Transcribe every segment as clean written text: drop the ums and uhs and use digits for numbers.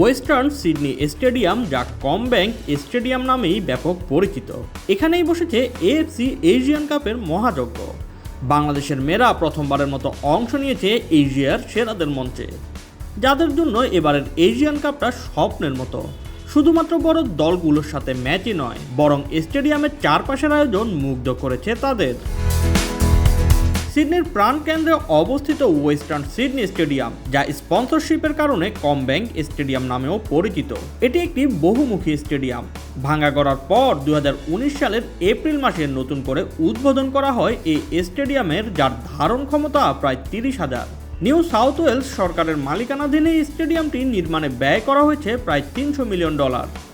Western Sydney stadium, যা কমব্যাংক stadium নামেই ব্যাপক পরিচিত, এখানেই বসেছে এএফসি এশিয়ান কাপের মহাযজ্ঞ। বাংলাদেশের মেয়েরা প্রথমবারের মতো অংশ নিয়েছে এশিয়ার সেরাদের মঞ্চে, যাদের জন্য এবারের এশিয়ান কাপটা স্বপ্নের মতো। শুধুমাত্র বড় দলগুলোর সাথে ম্যাচই নয়, বরং স্টেডিয়ামের চারপাশের আয়োজন মুগ্ধ করেছে তাদের। সিডনির প্রাণকেন্দ্রে অবস্থিত ওয়েস্টার্ন সিডনি স্টেডিয়াম, যা স্পন্সরশিপের কারণে কমব্যাংক স্টেডিয়াম নামেও পরিচিত, এটি একটি বহুমুখী স্টেডিয়াম। ভাঙা গড়ার পর 2019 সালের এপ্রিল মাসে নতুন করে উদ্বোধন করা হয় এই স্টেডিয়ামের, যার ধারণ ক্ষমতা প্রায় 30,000। নিউ সাউথ ওয়েলস সরকারের মালিকানাধীন এই স্টেডিয়ামটি নির্মাণে ব্যয় করা হয়েছে প্রায় $300 মিলিয়ন।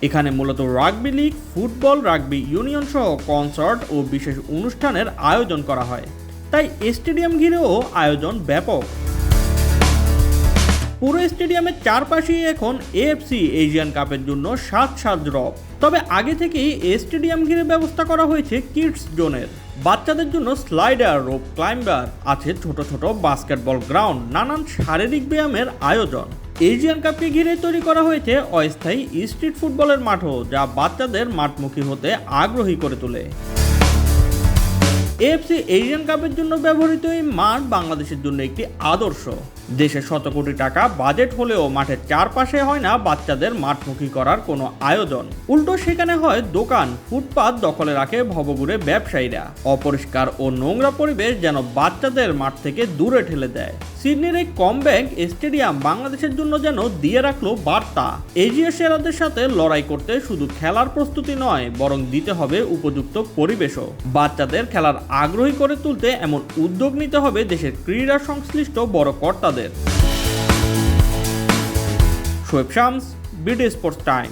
এখানে মূলত rugby league, football, rugby union সহ কনসার্ট ও বিশেষ অনুষ্ঠানের আয়োজন করা হয়, তাই স্টেডিয়াম ঘিরেও আয়োজন ব্যাপক। পুরো স্টেডিয়ামের চারপাশেই এখন এএফসি এশিয়ান কাপের জন্য সাজ রব। তবে আগে থেকেই স্টেডিয়াম ঘিরে ব্যবস্থা করা হয়েছে কিডস জোনের, বাচ্চাদের জন্য স্লাইডার, রোপ ক্লাইম্বার, আছে ছোট ছোট বাস্কেটবল গ্রাউন্ড, নানান শারীরিক ব্যায়ামের আয়োজন। এশিয়ান কাপকে ঘিরে তৈরি করা হয়েছে অস্থায়ী স্ট্রিট ফুটবলের মাঠও, যা বাচ্চাদের মাঠমুখী হতে আগ্রহী করে তোলে। এএফসি এশিয়ান কাপের জন্য ব্যবহৃত এই মাঠ বাংলাদেশের জন্য একটি আদর্শ। দেশে শত কোটি টাকা বাজেট হলেও মাঠের চারপাশে হয় না বাচ্চাদের মাঠমুখী করার কোনো আয়োজন। উল্টো সেখানে হয় দোকান, ফুটপাত দখলে রাখে ভবঘুরে ব্যবসায়ীরা। অপরিষ্কার ও নোংরা পরিবেশ যেন বাচ্চাদের মাঠ থেকে দূরে ঠেলে দেয়। সিডনির এই কমব্যাংক স্টেডিয়াম বাংলাদেশের জন্য যেন দিয়ে রাখলো বার্তা, এশিয়ার সেরাদের সাথে লড়াই করতে শুধু খেলার প্রস্তুতি নয়, বরং দিতে হবে উপযুক্ত পরিবেশও। বাচ্চাদের খেলার আগ্রহী করে তুলতে এমন উদ্যোগ নিতে হবে দেশের ক্রীড়া সংশ্লিষ্ট বড় কর্তাদের। Shoaib Shams, BD sports time.